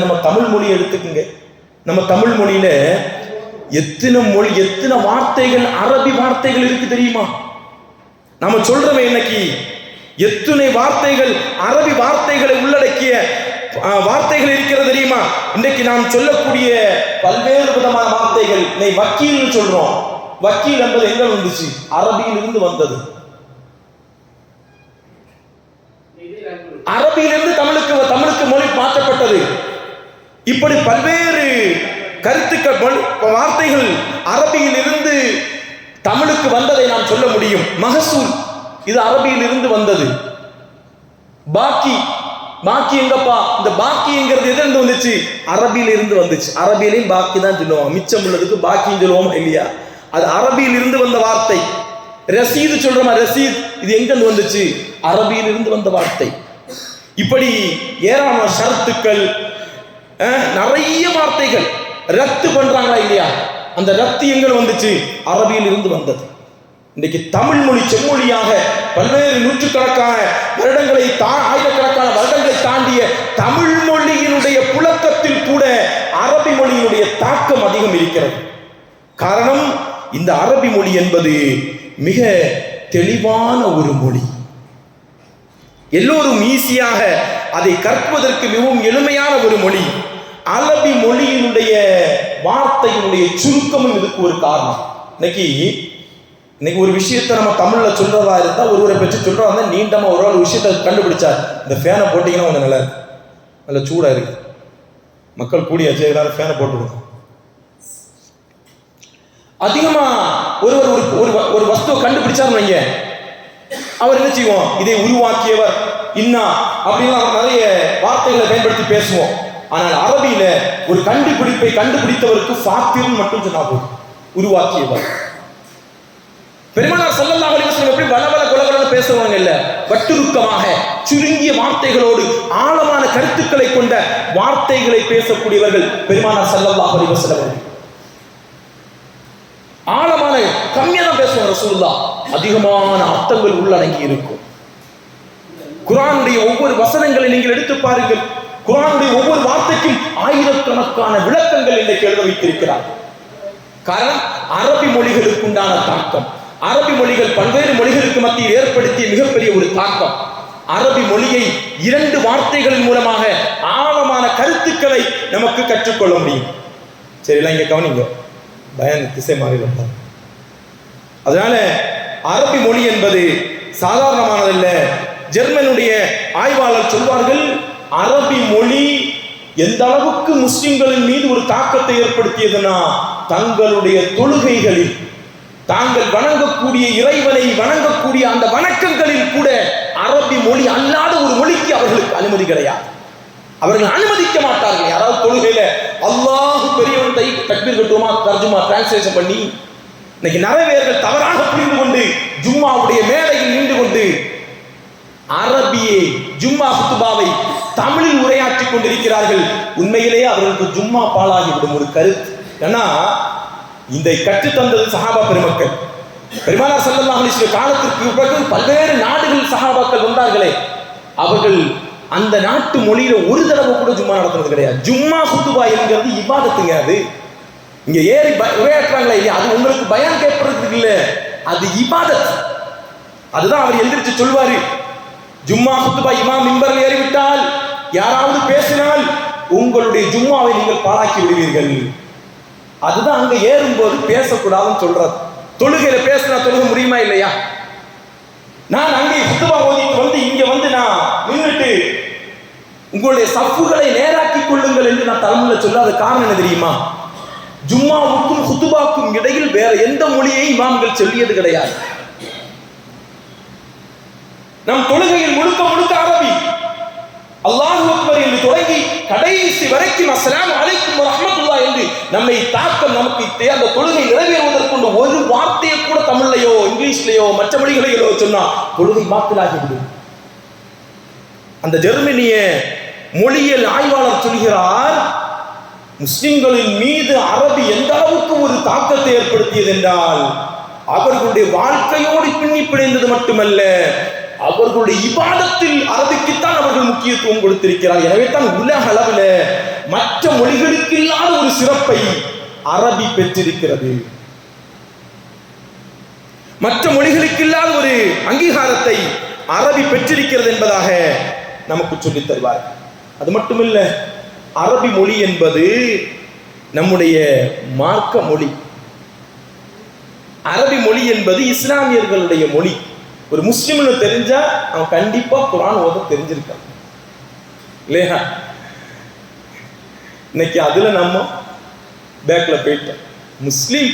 நம்ம தமிழ் மொழி எடுத்துக்கங்க. நம்ம தமிழ் மொழியில எத்தனை வார்த்தைகள் அரபி வார்த்தைகள் இருக்கு தெரியுமா? நம்ம சொல்றோம் இன்னைக்கு எத்தனை வார்த்தைகள் அரபி வார்த்தைகளை உள்ளடக்கிய வார்த்தைகள் இருக்கிறது தெரியுமா? இன்றைக்கு நாம் சொல்லக்கூடிய பல்வேறு விதமான வார்த்தைகள். வக்கீல் சொல்றோம். வக்கீல் என்பது எங்க வந்துச்சு? அரபியில் இருந்து வந்தது. அரபியிலிருந்து தமிழுக்கு மொழி மாற்றப்பட்டது. இப்படி பல்வேறு கருத்துக்கள் வார்த்தைகள் அரபியில் இருந்து தமிழுக்கு வந்ததை நாம் சொல்ல முடியும். மகசூல் இது அரபியில் இருந்து வந்தது. பாக்கி எங்கப்பா? இந்த பாக்கிங்கிறது எதிலிருந்து வந்துச்சு? அரபியில இருந்து வந்துச்சு. அரபியிலையும் பாக்கி தான் சொல்லுவாங்க. மிச்சம் உள்ளதுக்கு பாக்கின்னு சொல்லுவோம் இல்லையா? அது அரபியில் இருந்து வந்த வார்த்தை. ரசீது சொல்றோமா? ரசீத் இது எங்கிருந்து வந்துச்சு? அரபியில் இருந்து வந்த வார்த்தை. இப்படி ஏராளமான ஷரத்துக்கள், நிறைய வார்த்தைகள். ரத்து பண்றாங்களா இல்லையா? அந்த ரத்து எங்க வந்துச்சு? அரபியில் இருந்து வந்தது. இன்றைக்கு தமிழ் மொழி செம்மொழியாக பல்வேறு நூற்றுக்கணக்கான வருடங்களை ஆயிரக்கணக்கான வருடங்களை தாண்டிய தமிழ் மொழியினுடைய புழக்கத்தில் கூட அரபி மொழியினுடைய தாக்கம் அதிகம் இருக்கிறது. காரணம், இந்த அரபி மொழி என்பது மிக தெளிவான ஒரு மொழி. எல்லோரும் ஈஸியாக அதை கற்பதற்கு மிகவும் எளிமையான ஒரு மொழி. அரபி மொழியினுடைய வார்த்தையினுடைய சுருக்கமும் இதுக்கு ஒரு காரணம். இன்னைக்கு ஒரு விஷயத்தை நம்ம தமிழ்ல சொல்றதா இருந்தா, ஒருவரை பற்றி சொல்றதா இருந்தா, நீண்டமா ஒரு விஷயத்தை கண்டுபிடிச்சார். இந்த ஃபேனை போட்டீங்கன்னா கொஞ்சம் நல்லா இருக்கு, நல்ல சூடா இருக்கு, மக்கள் கூடியாச்சு, எல்லாரும் ஃபேனை போட்டுருக்கோம். அதிகமா ஒருவர் ஒரு வஸ்துவை கண்டுபிடிச்சாருன்னு வைங்க, அவர் என்ன செய்வோம்? இதை உருவாக்கியவர் இன்னா அப்படின்னு நிறைய வார்த்தைகளை பயன்படுத்தி பேசுவோம். ஆனால் அரபியில ஒரு கண்டுபிடிப்பை கண்டுபிடித்தவருக்கு ஃபாத்திர் மட்டும் சொன்னா போதும், உருவாக்கியவர். பெருமானார் ஸல்லல்லாஹு அலைஹி வஸல்லம் எப்படி வளவள குலகுலன்னு பேசுவாங்க இல்ல, வட்டுருக்கமாக சுருங்கிய வார்த்தைகளோடு ஆழமான கருத்துக்களை கொண்ட வார்த்தைகளை பேசக்கூடியவர்கள் பெருமானார் ஸல்லல்லாஹு அலைஹி வஸல்லம். ஆழமான கம்மியா தான் பேசுவாங்க ரசூலுல்லாஹ், அதிகமான அர்த்தங்கள் உள்ளடங்கி இருக்கும். குர்ஆனுடைய ஒவ்வொரு வசனங்களை நீங்கள் எடுத்து பாருங்கள். குர்ஆனுடைய ஒவ்வொரு வார்த்தைக்கும் ஆயிரக்கணக்கான விளக்கங்கள் இன்றைக்கு எழுத வைத்திருக்கிறார். காரணம், அரபி மொழிகளுக்கு உண்டான தாக்கம். அரபி மொழிகள் பல்வேறு மொழிகளுக்கு மத்தியில் ஏற்படுத்திய மிகப்பெரிய ஒரு தாக்கம். அரபி மொழியை 2 வார்த்தைகளின் மூலமாக ஆழமான கருத்துக்களை நமக்கு கற்றுக்கொள்ள முடியும். சரிங்களா? இங்க கவனிங்க, பயன் திசை மாறிவிட்டார். அதனால அரபி மொழி என்பது சாதாரணமானதல்ல. ஜெர்மனுடைய ஆய்வாளர் சொல்வார்கள், அரபி மொழி எந்த அளவுக்கு முஸ்லிம்களின் மீது ஒரு தாக்கத்தை ஏற்படுத்தியதுன்னா, தங்களுடைய தொழுகைகளில் தாங்கள் வணங்கக்கூடிய இறைவனை வணங்கக்கூடிய அந்த வணக்கங்களில் கூட அரபி மொழி அல்லாத ஒரு மொழிக்கு அவர்களுக்கு அனுமதி கிடையாது. அவர்கள் அனுமதிக்க மாட்டார்கள். யாராவது தொழுகையில அல்லாஹ் பெரியவன் தக்பீர் கட்டுமா தர்ஜுமா டிரான்ஸ்லேஷன் பண்ணி இன்னைக்கு நிறைய பேர்கள் தவறாக புரிந்து கொண்டு ஜும்மாவுடைய மேடையில் நின்று கொண்டு அரபியை ஜும்மா குத்துபாவை தமிழில் உரையாற்றி கொண்டிருக்கிறார்கள். உண்மையிலேயே அவர்களுக்கு ஜும்மா பாழாகிவிடும் ஒரு கருத்து. ஏன்னா இதை கற்றுத்தந்தது சஹாபா பெருமக்கள். பெருமானார் ஸல்லல்லாஹு அலைஹி வஸல்லம் காலத்திற்கு பிறகு பல்வேறு நாடுகள் சஹாபாக்கள் வந்தார்களே, அவர்கள் அந்த நாட்டு மொழியில ஒரு தடவை கூட ஜும்மா நடத்துறது கிடையாது. ஜும்மா குத்துபா என்கிறது இபாதத்துங்க. அது இங்க ஏறி உரையாற்றுறாங்களே இல்லையா, அது உங்களுக்கு பயான் கேட்பறதுக்கு இல்ல, அது இபாதத். அதுதான் அவர் எந்திரிச்சு சொல்வாரு, ஜும்மா குத்துபா இமாம் மிம்பரில் ஏறிவிட்டால் யாராவது பேசினால் உங்களுடைய ஜும்மாவை நீங்கள் பாழாக்கி விடுவீர்கள். அதுதான் அங்க ஏறும்போது பேசக்கூடாதுன்னு சொல்றது. தொழுகையில பேசினா தொழுக முடியுமா இல்லையா? நான் அங்கே குத்துபா ஓதிட்டு வந்து இங்க வந்து நான் நின்றுட்டு உங்களுடைய சஃப்புகளை நேராக்கி கொள்ளுங்கள் என்று நான் தமிழ்ல சொல்லாத காரணம் என்ன தெரியுமா? ஜும்மாவுக்கும் குத்துபாவுக்கும் இடையில் வேற எந்த மொழியை இமாம்கள் சொல்லியது கிடையாது. நம் தொழுகையில் முழுக்க முழுக்க அரபி. அல்லாஹு அக்பர் என்று தொடங்கி கடைசி வரைக்கும் அஸ்ஸலாமு அலைக்கும் வரஹ்மத்துல்லாஹ் என்று நம்மை தாக்கம் நமக்கு அந்த தொழுகை நிறைவேறுவதற்கு ஒரு வார்த்தையை கூட தமிழ்லையோ இங்கிலீஷ்லையோ மற்ற மொழிகளையோ சொன்னா தொழுகை மாற்றலாகிவிடும். அந்த ஜெர்மனிய மொழியியல் ஆய்வாளர் சொல்கிறார், முஸ்லிம்களின் மீது அரபி எந்த அளவுக்கு ஒரு தாக்கத்தை ஏற்படுத்தியது என்றால், அவர்களுடைய வாழ்க்கையோடு பின்னி பிணைந்தது மட்டுமல்ல, அவர்களுடைய இபாதத்தில் அரபிக்குத்தான் அவர்கள் முக்கியத்துவம் கொடுத்திருக்கிறார். எனவே தான் உலக அளவில் மற்ற மொழிகளுக்கு இல்லாத ஒரு சிறப்பை அரபி பெற்றிருக்கிறது. மற்ற மொழிகளுக்கு இல்லாத ஒரு அங்கீகாரத்தை அரபி பெற்றிருக்கிறது என்பதாக நமக்கு சொல்லித் தருவார். அது மட்டுமில்ல, அரபி மொழி என்பது நம்முடைய மார்க்க மொழி. அரபி மொழி என்பது இஸ்லாமியர்களுடைய மொழி. ஒரு முஸ்லிம்னு தெரிஞ்சா அவன் கண்டிப்பா குர்ஆன் ஓத தெரிஞ்சிருக்கான் இல்லையா? இன்னைக்கு அதுல நம்ம பேக்ல போயிட்டோம். முஸ்லீம்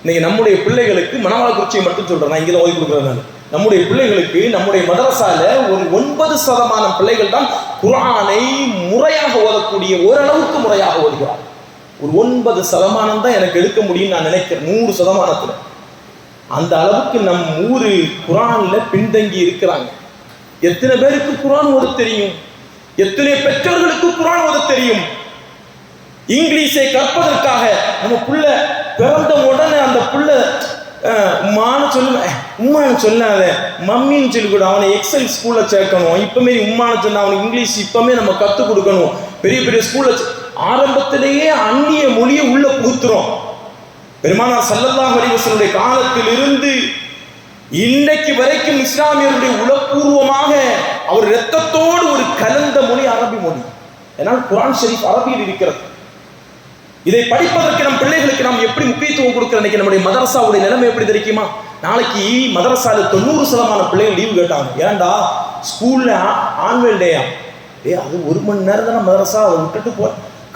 இன்னைக்கு நம்முடைய பிள்ளைகளுக்கு மனவாளக்குறிச்சியை மட்டும் சொல்றேன், நான் இங்கே ஓதி கொடுக்குறேன். நம்முடைய பிள்ளைகளுக்கு நம்முடைய மதரசால ஒரு 9% பிள்ளைகள் தான் குர்ஆனை முறையாக ஓதக்கூடிய, ஓரளவுக்கு முறையாக ஓதுகிறார். ஒரு 9% தான் எனக்கு எடுக்க முடியும் நான் நினைக்கிறேன் 100%. அந்த அளவுக்கு நம் ஊரு குர்ஆன்ல பின்தங்கி இருக்கிறாங்க. எத்தனை பேருக்கு குர்ஆன் ஓத தெரியும்? எத்தனை பெற்றோர்களுக்கு குர்ஆன் ஓத தெரியும்? இங்கிலீஷை கற்பதற்காக நம்ம புள்ள பிறந்த உடனே அந்த புள்ள உம்மான்னு சொல்லுவேன், உம்மான்னு சொல்லாத மம்மின்னு சொல்லி கூட அவனை எக்ஸல் ஸ்கூல்ல சேர்க்கணும். இப்பமே உம்மான்னு சொன்ன அவனுக்கு இங்கிலீஷ் இப்பமே நம்ம கற்றுக் கொடுக்கணும். பெரிய பெரிய ஸ்கூல்ல ஆரம்பத்திலேயே அந்நிய மொழியை உள்ள புகுத்துறோம். பெருமானார் ஸல்லல்லாஹு அலைஹி வஸல்லம் காலத்திலிருந்து இன்றைக்கு வரைக்கும் இஸ்லாமியருடைய உளப்பூர்வமாக அவர் இரத்தத்தோடு ஒரு கலந்த மொழி அரபி மொழி. ஏன்னால் குர்ஆன் ஷரீஃப் அரபியில் இருக்கிறது. இதை படிப்பதற்கு நம் பிள்ளைகளுக்கு நாம் எப்படி முக்கியத்துவம் கொடுக்கிறோம்? இன்னைக்கு நம்முடைய மதரசாவுடைய நிலைமை எப்படி தெரியுமா? நாளைக்கு மதரசால 90% பிள்ளைகள் லீவு கேட்டாங்க. ஏன்டா ஸ்கூல்ல ஆனுவல் டேயா? அது 1 மணி நேரம் தானே மதரசா, அதை விட்டுட்டு போ,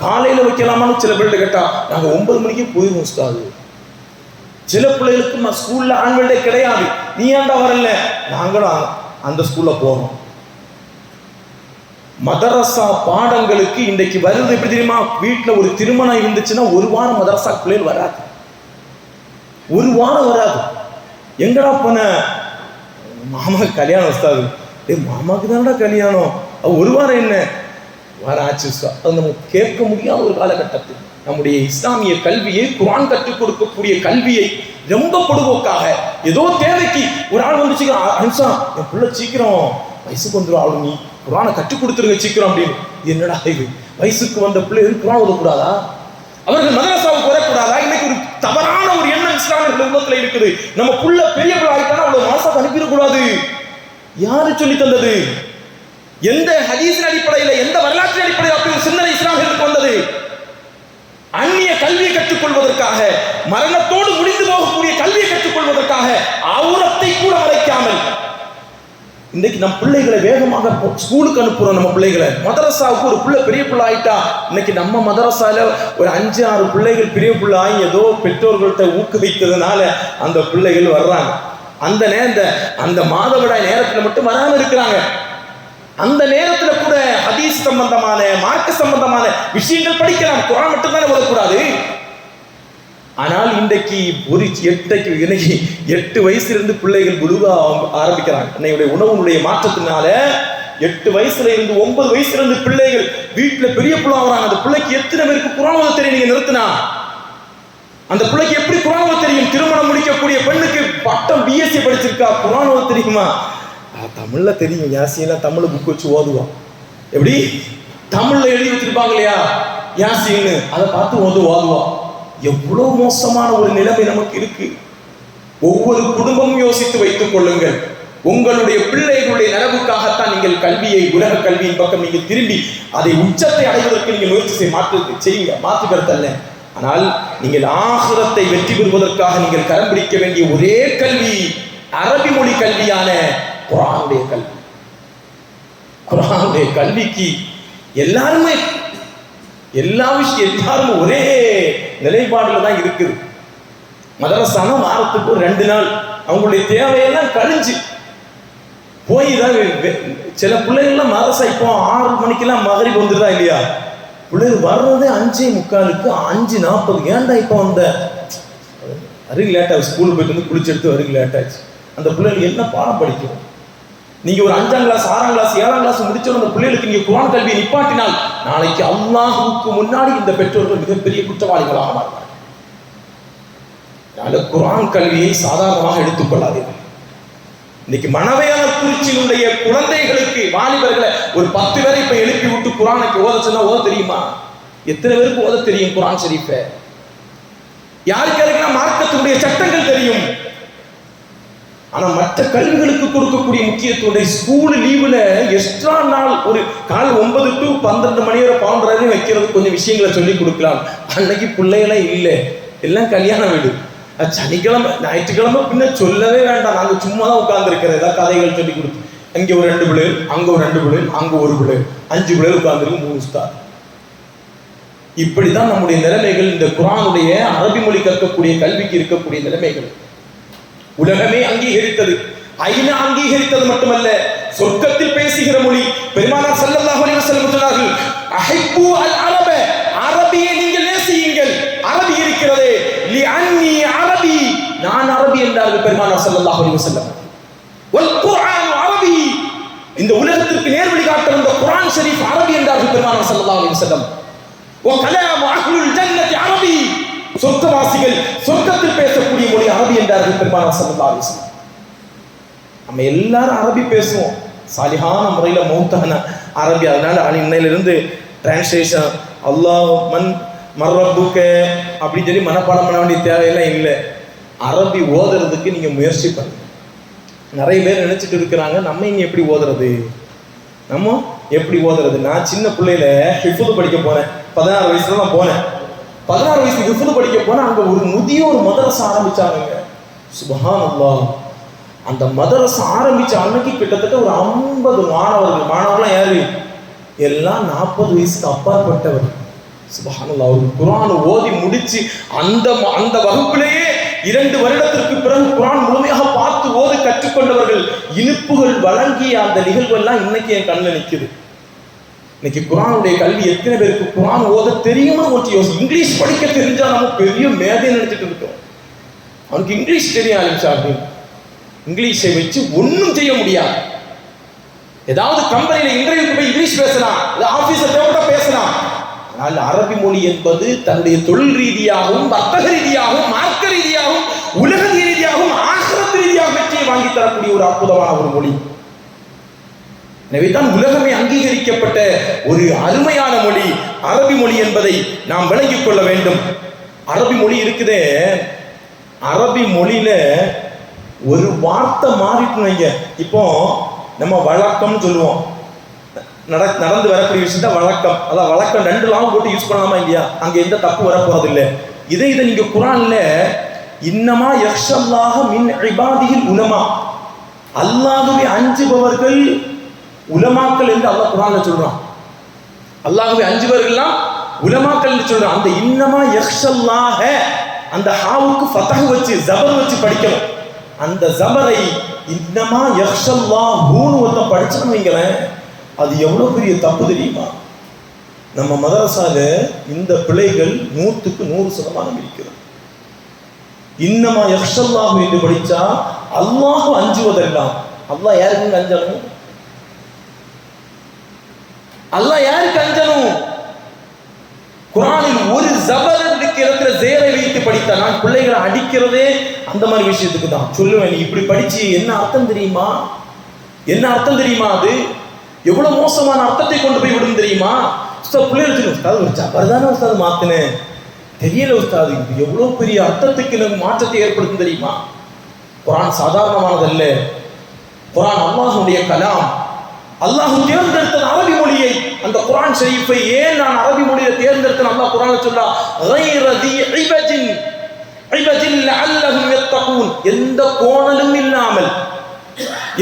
காலையில வைக்கலாமான்னு சில பேர்கிட்ட கேட்டா நாங்க 9 மணிக்கு போயிடுவோம் உஸ்தாது. சில பிள்ளைகளுக்கு ஸ்கூல்ல ஆனுவல் டே கிடையாது. நீ ஏன்டா வரல? நாங்களும் அந்த ஸ்கூல்ல போறோம். மதரசா பாடங்களுக்கு இன்றைக்கு வருது எப்படி தெரியுமா? வீட்டில் ஒரு திருமணம் இருந்துச்சுன்னா 1 வாரம் மதரசா பிள்ளைகள் வராது. 1 வாரம் வராது. எங்கடா போன? மாமா கல்யாணம் உஸ்தாது. மாமாக்கு தானடா கல்யாணம். 1 வாரம் என்ன வர ஆச்சு உஸ்தாது. அது நம்ம கேட்க முடியாத ஒரு காலகட்டத்தில் நம்முடைய இஸ்லாமிய கல்வியை, குர்ஆன் கற்றுக் கொடுக்கக்கூடிய கல்வியை ரொம்ப பொடுபோக்காக ஏதோ தேவைக்கு ஒரு ஆள் வந்துச்சு, அன்சா என் பிள்ளை சீக்கிரம் வயசுக்கு வந்துடும், அவளு நீ குர்ஆனை கற்றுக் கொடுத்துருங்க சீக்கிரம் அப்படின்னு. என்னடா இது? வயசுக்கு வந்த பிள்ளைகள் குர்ஆன் ஓதக்கூடாதா? அவர்கள் மதரசாவுக்கு வரக்கூடாதா? இன்னைக்கு ஒரு தவறான ஒரு எண்ணம் இஸ்லாமியர்கள் உள்ளத்துல இருக்குது. நம்ம புள்ள பெரிய பிள்ளை ஆகிட்டானா அவ்வளவு மனசாக அனுப்பிடக்கூடாது. யாரு சொல்லி தந்தது? எந்த ஹதீஸின் அடிப்படையில், எந்த வரலாற்றின் அடிப்படையில் அப்படி ஒரு சிந்தனை இஸ்லாமியர்களுக்கு வந்தது? அந்நிய கல்வியை கற்றுக்கொள்வதற்காக, மரணத்தோடு முடிந்து போகக்கூடிய கல்வியை கற்றுக்கொள்வதற்காக அவுரத்தை கூட மறைக்காமல் இன்னைக்கு நம் பிள்ளைகளை வேகமாக ஸ்கூலுக்கு அனுப்புறோம். நம்ம பிள்ளைகளை மதரசாவுக்கு ஒரு பிள்ளை பெரிய பிள்ளை ஆயிட்டா, இன்னைக்கு நம்ம மதரசால ஒரு 5-6 பிள்ளைகள் பெரிய பிள்ளை ஆகி ஏதோ பெற்றோர்கள்ட்ட ஊக்குவித்ததுனால அந்த பிள்ளைகள் வர்றாங்க. அந்த மாதவிடாய் நேரத்தில் மட்டும் வராமல் இருக்கிறாங்க. அந்த நேரத்தில் கூட ஹதீஸ் சம்பந்தமான, மார்க்க சம்பந்தமான விஷயங்கள் படிக்கலாம். குர்ஆன் மட்டும் தானே ஓதக்கூடாது. ஆனால் இன்றைக்கு இன்னைக்கு 8 வயசுலேருந்து பிள்ளைகள் குழுவா ஆரம்பிக்கிறாங்க. என்னுடைய உணவுடைய மாற்றத்தினால 8 வயசுல இருந்து 9 வயசுல இருந்து பிள்ளைகள் வீட்டுல பெரிய பிள்ளை ஆகுறாங்க. அந்த பிள்ளைக்கு எத்தனை பேருக்கு குர்ஆன் ஓத தெரியும்? நீங்க நிறுத்தினா அந்த பிள்ளைக்கு எப்படி குர்ஆன் ஓத தெரியும்? திருமணம் முடிக்கக்கூடிய பெண்ணுக்கு பட்டம் பிஎஸ்சி படிச்சிருக்கா, குர்ஆன் ஓத தெரியுமா? தமிழ்ல தெரியும், யாசின்லாம் தமிழ்ல புக் வச்சு ஓதுவான். எப்படி தமிழ்ல எழுதி வச்சிருப்பாங்க இல்லையா யாசின்னு, அதை பார்த்து ஓதுவான். எவ்வளவு மோசமான ஒரு நிலைமை நமக்கு இருக்கு. ஒவ்வொரு குடும்பமும் யோசித்து வைத்துக் கொள்ளுங்கள். உங்களுடைய பிள்ளைகளுடைய நலவுக்காகத்தான் நீங்கள் கல்வியை, உலக கல்வியின் பக்கம் நீங்கள் திரும்பி அதை உச்சத்தை அடைவதற்கு நீங்கள் முயற்சி செய்யுங்க, மாற்று கருத்தல்ல. ஆனால் நீங்கள் ஆகிரத்தை வெற்றி பெறுவதற்காக நீங்கள் கரம் பிடிக்க வேண்டிய ஒரே கல்வி அரபி மொழி கல்வியான குர்ஆனுடைய கல்வி. குர்ஆனுடைய கல்விக்கு எல்லாருமே எல்லாரும் ஒரே நிலைப்பாடுல தான் இருக்குது. மதரசானா வாரத்துக்கு 2 நாள் அவங்களுடைய தேவையெல்லாம் கழிஞ்சு போய் தான். சில பிள்ளைகள்லாம் மதரசா இப்போ 6 மணிக்கெல்லாம் மகரிப் வந்துடுதா இல்லையா? பிள்ளைகள் வர்றதே 5:45, 5:40. ஏன்டா இப்போ அந்த அருகு லேட்டாக ஸ்கூலுக்கு போயிட்டு வந்து குளிச்செடுத்து அருகு லேட்டாச்சு. அந்த பிள்ளைகள் என்ன பாடம் படிக்கும்? நீங்க ஒரு 5ஆம் கிளாஸ், 6ஆம் கிளாஸ், 7ஆம் கிளாஸ் முடிச்சோம் அந்த பிள்ளைகளுக்கு நீங்க குர்ஆன் கல்வியை நிப்பாட்டினால் நாளைக்கு அல்லாஹ்வுக்கு முன்னாடி இந்த பெற்றோர்கள் மிகப்பெரிய குற்றவாளிகளாக மாறுவார்கள். அதனால குர்ஆன் கல்வியை சாதாரணமாக எடுத்துக்கொள்ளாதீர்கள். இன்னைக்கு மணவையாளர் குறிச்சியினுடைய குழந்தைகளுக்கு, வாலிபர்களை ஒரு 10 பேரை இப்ப எழுப்பி விட்டு குர்ஆனுக்கு ஓத சொன்னா ஓத தெரியுமா? எத்தனை பேருக்கு ஓத தெரியும் குர்ஆன் ஷரீஃபை? யாருக்கு யாருக்குன்னா மார்க்கத்தினுடைய சட்டங்கள் தெரியும். ஆனா மற்ற கல்விகளுக்கு கொடுக்கக்கூடிய முக்கியத்துவம் ஸ்கூல் லீவுல எக்ஸ்ட்ரா நாள் ஒரு காலை 9 to 12 மணி வரை 12:30 வைக்கிறது கொஞ்சம் விஷயங்களை சொல்லி கொடுக்கலாம். அன்னைக்கு பிள்ளைகளே இல்லை, எல்லாம் கல்யாண வீடு. சனிக்கிழமை ஞாயிற்றுக்கிழமை பின்ன சொல்லவே வேண்டாம், நாங்கள் சும்மா தான் உட்கார்ந்துருக்கிறோம். ஏதாவது கதைகள் சொல்லி கொடுத்து அங்கே ஒரு 2 பிள்ளைகள், அங்கே ஒரு 2 பிள்ளைகள், அங்கே ஒரு பிள்ளைகள், 5 பிள்ளைகள் உட்கார்ந்துருக்கு, 3 உஸ்தாத். இப்படிதான் நம்முடைய நிலைமைகள். இந்த குர்ஆனுடைய அரபி மொழி கற்கக்கூடிய கல்விக்கு இருக்கக்கூடிய நிலைமைகள் உலகமே அங்கீகரித்தது. ஐநா அங்கீகரித்தது மட்டுமல்ல, சொர்க்கத்தில் பேசுகிற மொழி. பெருமானார் ஸல்லல்லாஹு அலைஹி வஸல்லம் சொன்னார்கள், அஹிப்பு அல் அரப, அரபியை நீங்கள் நேசியுங்கள். அரபி இருக்கிறதே, லிஅன்னி அரபி, நான் அரபி என்றார்கள் பெருமானார் ஸல்லல்லாஹு அலைஹி வஸல்லம். வல் குர்ஆன் அரபி, இந்த உலகத்திற்கு நேர்வழி காட்ட வந்த குர்ஆன் ஷரீஃப் அரபி என்றார்கள் பெருமானார் ஸல்லல்லாஹு அலைஹி வஸல்லம். வ கலாமு அஹ்லுல் ஜன்னதி அரபி, சொர்க்கவாசிகள் சொர்க்கத்தில் பேசக்கூடிய மொழி அரபி என்றார்கள் பெருமானார் ஸல்லல்லாஹு அலைஹி வஸல்லம். நம்ம எல்லாரும் அரபி பேசுவோம், சாலிஹான முறையில் மௌத்தான அரபி. அதனால இன்னையிலிருந்து டிரான்ஸ்லேஷன் அல்லாஹ் மன் மர்ரப்புக்க அப்படின்னு சொல்லி மனப்பாடம் பண்ண வேண்டிய தேவையெல்லாம் இல்லை. அரபி ஓதுறதுக்கு நீங்க முயற்சி பண்ணுங்க. நிறைய பேர் நினைச்சிட்டு இருக்கிறாங்க, நம்ம இங்க எப்படி ஓதுறது, நம்ம எப்படி ஓதுறது. நான் சின்ன பிள்ளையில ஹிஃபுது படிக்க போனேன், 16 வயசுல தான் போனேன். 16 வயசுல ஹிஃபுது படிக்க போனேன். அங்க ஒரு முதியோர் மதரசா ஆரம்பிச்சாங்க. சுப்ஹானல்லாஹ். அந்த மதரசா ஆரம்பிச்ச அன்னைக்கு கிட்டத்தட்ட ஒரு 50 மாணவர்கள்லாம் யாரு, எல்லாம் 40 வயசுக்கு அப்பாற்பட்டவர். சுப்ஹானல்லாஹ். ஒரு குர்ஆன் ஓதி முடிச்சு அந்த வகுப்பிலேயே 2 வருடத்திற்கு பிறகு குர்ஆன் முழுமையாக பார்த்து ஓதி கற்றுக்கொண்டவர்கள், இனிப்புகள் வழங்கிய அந்த நிகழ்வெல்லாம் இன்னைக்கு என் கண்ணில் நிற்குது. இன்னைக்கு குர்ஆனுடைய கல்வி எத்தனை பேருக்கு குர்ஆன் ஓத தெரியுமா? இங்கிலீஷ் படிக்க தெரிஞ்சா நம்ம பெரிய மேதை நினைச்சிட்டு இருக்கோம். அவனுக்கு இங்கிலீஷ் தெரியும், இங்கிலீஷை வச்சு ஒன்றும் செய்ய முடியாது. ஏதாவது கம்பெனியில இன்டர்வியூக்கு போய் இங்கிலீஷ் பேசலாம், ஆபீஸர் பேசலாம். ஆனால் அரபி மொழி என்பது தன்னுடைய தொழில் ரீதியாகவும் வர்த்தக ரீதியாகவும் மார்க்க ரீதியாகவும் உலக ரீதியாகவும் ஆகிரத் ரீதியாக வெற்றியை வாங்கி தரக்கூடிய ஒரு அற்புதமான ஒரு மொழி. எனவே தான் உலகமே அங்கீகரிக்கப்பட்ட ஒரு அருமையான மொழி அரபி மொழி என்பதை நாம் விளங்கிக் கொள்ள வேண்டும். அரபி மொழி இருக்குதே, அரபி மொழியில ஒரு வார்த்தை மாறிட்டு வைங்க. இப்போ நம்ம வழக்கம்னு சொல்லுவோம், நடந்து வரக்கூடிய விஷயத்த வழக்கம். அதான் வழக்கம் 2 லாம் போட்டு யூஸ் பண்ணலாமா இல்லையா? அங்க எந்த தப்பு வரப்போறது இல்லை. இதை நீங்க குர்ஆன்ல இன்னமா யக்ஷல்லாஹ மின் இபாதிஹில் உலமா, அல்லாஹ்வை அஞ்சுபவர்கள் உலமாக்கள் என்று அல்லாஹ் குர்ஆன்ல சொல்றான். அல்லாஹ்வை அஞ்சுபவர்கள்லாம் உலமாக்கள் என்று சொல்றான். அந்த இன்னமா யக்ஷல்லாஹ, அந்த ஹாவுக்கு ஃபதஹ் வச்சு ஜபர் வச்சு படிக்கணும். அந்த ஜபரை இன்னமா யக்ஷல்லாஹூன்னு ஒருத்தன் படிச்சோம்னு வைங்களேன், அது எவ்வளவு பெரிய தப்பு தெரியுமா? நம்ம மதரசால இந்த பிழைகள் 100க்கு 100% இருக்கிறது. இன்னமா யக்ஷல்லாஹு என்று படிச்சா அல்லாஹ் அஞ்சுவதெல்லாம். அல்லாஹ் யாருக்கு அஞ்சணும்? அல்லாஹ் யாருக்கு அஞ்சணும்? குர்ஆனில் ஒரு ஜபர் இருக்கிற ஜேரை வைத்து படித்தா, நான் பிள்ளைகளை அடிக்கிறதே அந்த மாதிரி விஷயத்துக்கு தான் சொல்லுவேன். நீ இப்படி படிச்சு என்ன அர்த்தம் தெரியுமா? என்ன அர்த்தம் தெரியுமா? அது எவ்வளவு மோசமான அர்த்தத்தை கொண்டு போய் விடும் தெரியுமா? பிள்ளைகள் உஸ்தாது ஒரு ஜபர் தானே உஸ்தாது மாத்தினேன், தெரியல உஸ்தாது, இது எவ்வளவு பெரிய அர்த்தத்துக்கு எனக்கு மாற்றத்தை ஏற்படுத்தும் தெரியுமா? குர்ஆன் சாதாரணமானதல்ல. குர்ஆன் அல்லாஹ்வுடைய கலாம். அல்லாஹ் தேர்ந்தெடுத்த அரபி மொழியை, அந்த குர்ஆன் ஷரீஃபை ஏன் நான் அரபி மொழியை தேர்ந்தெடுத்தேன் அல்லாஹ் குர்ஆன்ல சொல்றா, கைர தி இபஜின் இபஜின் லஅல்லஹும் யத்தகூன். எந்த கோணலும் இல்லாமல்,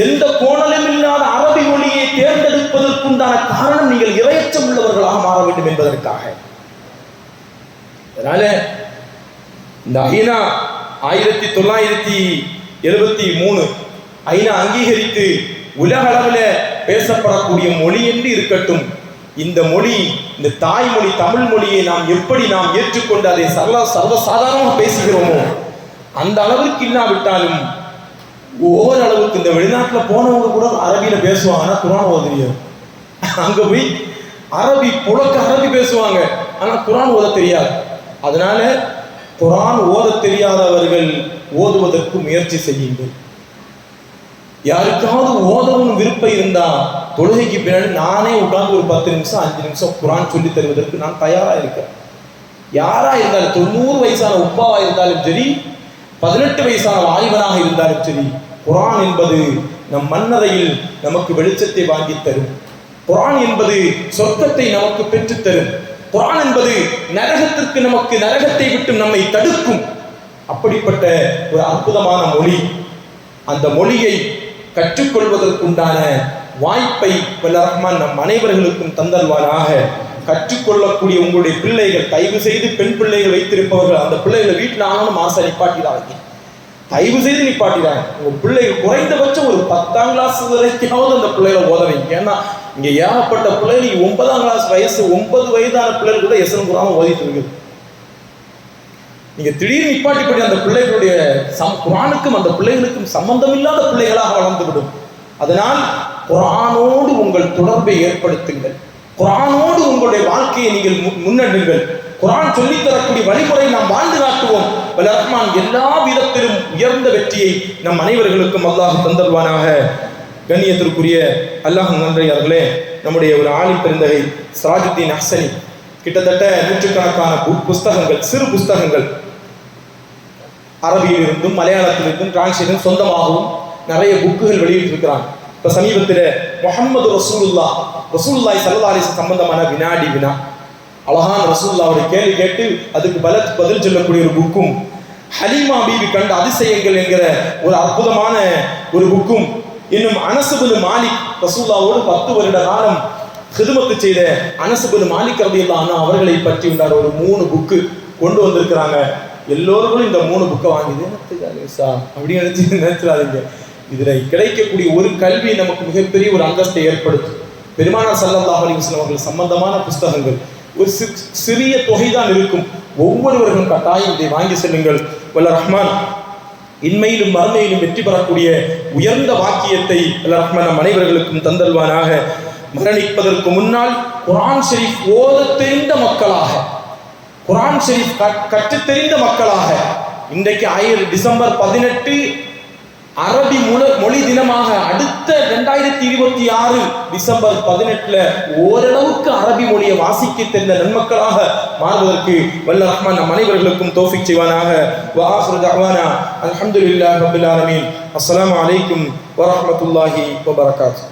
எந்த கோணலும் இல்லாத அரபி மொழியை தேர்ந்தெடுப்பதற்குண்டான காரணம் நீங்கள் இரையச்சம் உள்ளவர்களாக மாற வேண்டும் என்பதற்காக. அதனால இந்த ஐநா 1973 ஐநா அங்கீகரித்து உலக அளவில் பேசப்படக்கூடிய மொழி என்று இருக்கட்டும். இந்த மொழி, இந்த தாய்மொழி தமிழ் மொழியை நாம் எப்படி ஏற்றுக்கொண்டு அதை சர்வசாதாரணமாக பேசுகிறோமோ அந்த அளவிற்கு இல்லாவிட்டாலும் ஓரளவுக்கு இந்த வெளிநாட்டில் போனவங்க கூட அரபியில பேசுவாங்க, ஆனால் குர்ஆன் ஓத தெரியாது. அங்க போய் புழக்க அரபி பேசுவாங்க, ஆனால் குர்ஆன் ஓத தெரியாது. அதனால குர்ஆன் ஓத தெரியாதவர்கள் ஓதுவதற்கு முயற்சி செய்யுங்கள். யாருக்காவது ஓதவும் விருப்பம் இருந்தா தொழுகைக்கு பின்னாடி நானே உட்கார்ந்து ஒரு 10 நிமிஷம் 5 நிமிஷம் குர்ஆன் சொல்லி தருவதற்கு நான் தயாரா இருக்கேன். யாரா இருந்தாலும், 90 வயசான உப்பாவா இருந்தாலும் சரி, 18 வயசான வாலிபனாக இருந்தாலும் சரி, குர்ஆன் என்பது நம் மன்னரையில் நமக்கு வெளிச்சத்தை வாங்கி தரும். குர்ஆன் என்பது சொர்க்கத்தை நமக்கு பெற்றுத்தரும். குர்ஆன் என்பது நரகத்தை விட்டு நம்மை தடுக்கும். அப்படிப்பட்ட ஒரு அற்புதமான மொழி. அந்த மொழியை கற்றுக்கொள்வதற்குண்டான வாய்ப்பை வல்ல ரஹ்மான் நம் அனைவர்களுக்கும் தந்தல்வானாக. கற்றுக்கொள்ளக்கூடிய உங்களுடைய பிள்ளைகள், தயவு செய்து பெண் பிள்ளைகள் வைத்திருப்பவர்கள், அந்த பிள்ளைகளை வீட்டில் ஆனாலும் மாசம் நிப்பாட்டிடாதீங்க, தயவு செய்து நிப்பாட்டிடாங்க. உங்க பிள்ளைகள் குறைந்தபட்சம் ஒரு 10ஆம் கிளாஸ் வரைக்காவது அந்த பிள்ளைகளை ஓத வைங்க. ஏன்னா இங்க ஏகப்பட்ட பிள்ளைகள் 9ஆம் கிளாஸ் வயசு 9 வயதான பிள்ளைகள் கூட எஸ்எம் குர்ஆன் ஓதிட்டு இருக்குது. நீங்க திடீர்னு நிப்பாட்டிப்படி அந்த பிள்ளைகளுடைய குர்ஆனுக்கும் அந்த பிள்ளைகளுக்கும் சம்பந்தம் இல்லாத பிள்ளைகளாக வளர்ந்துவிடும். அதனால் குர்ஆனோடு உங்கள் தொடர்பை ஏற்படுத்துங்கள். குர்ஆனோடு உங்களுடைய வாழ்க்கையை நீங்கள் முன்னெடுங்கள். குர்ஆன் சொல்லித் தரக்கூடிய வழிமுறை நாம் வாழ்ந்து காட்டுவோம். வல்ல ரஹ்மான் எல்லா விதத்திலும் உயர்ந்த வெற்றியை நம் அனைவர்களுக்கும் அல்லாஹ் தந்தல்வானாக. கண்ணியத்திற்குரிய அல்லாஹ் நன்றியார்களே, நம்முடைய ஒரு ஆலிம் பெருந்தகை சிராஜுத்தீன் அஹ்சனி கிட்டத்தட்ட நூற்றுக்கணக்கான புஸ்தகங்கள், சிறு புஸ்தகங்கள் அரபியிலிருந்தும் மலையாளத்திலிருந்தும் டிரான்ஸ்லேஷன் சொந்தமாகவும் நிறைய புக்குகள் வெளியிட்டிருக்கிறாங்க. இப்போ சமீபத்தில் முஹம்மது ரசூலுல்லாஹி ஸல்லல்லாஹு அலைஹி வஸல்லம் சம்பந்தமான வினாடி வினா, அழகான ரசூலுல்லாஹ்வுடைய கேள்வி கேட்டு அதுக்கு பதில் சொல்லக்கூடிய ஒரு புக்கும், ஹலீமா பீவி கண்ட அதிசயங்கள் என்கிற ஒரு அற்புதமான ஒரு புக்கும், இன்னும் அனஸ் இப்னு மாலிக் ரசூலுல்லாஹ்வோடு 10 வருட காலம் ஹிதுமத்து செய்த அனஸ் இப்னு மாலிக் ரலியல்லாஹு அன்ஹு அவர்களை பற்றி உண்டான ஒரு 3 புக்கு கொண்டு வந்திருக்கிறாங்க. எல்லோரும் இந்த 3 புக்கை வாங்கி அப்படின்னு நினைச்சிடாதீங்க. இதில் கிடைக்கக்கூடிய ஒரு கல்வி நமக்கு மிகப்பெரிய ஒரு அந்தஸ்தை ஏற்படுத்தும். பெருமானார் ஸல்லல்லாஹு அலைஹி வஸல்லம் அவர்கள் சம்பந்தமான புஸ்தகங்கள் ஒரு சிறிய தொகைதான் இருக்கும். ஒவ்வொருவர்களும் கட்டாயம் இதை வாங்கி செல்லுங்கள். வல்ல ரஹ்மான் இன்மையிலும் மறுமையிலும் வெற்றி பெறக்கூடிய உயர்ந்த வாக்கியத்தை வல்ல ரஹ்மான் நம் அனைவர்களுக்கும் தந்தல்வானாக. மரணிப்பதற்கு முன்னால் குர்ஆன் ஷரீஃப் ஓத தெரிந்த மக்களாக, குர்ஆன் ஷரீஃப் கற்றுத் தெரிந்த மக்களாக, இன்றைக்கு டிசம்பர் 18 அரபி மொழி தினமாக, அடுத்த 2026 டிசம்பர் 18 ஓரளவுக்கு அரபி மொழியை வாசிக்க தெரிந்த நன்மக்களாக மாறுவதற்கு வல்ல ரஹ்மான் நம் அனைவர்களுக்கும் தௌஃபீக் செய்வானாக. வ ஆகிரு தஅவானா அல்ஹம்துலில்லாஹி ரப்பில் ஆலமீன். அஸ்ஸலாமு அலைக்கும் வ ரஹ்மத்துல்லாஹி வ பரகாத்துஹு.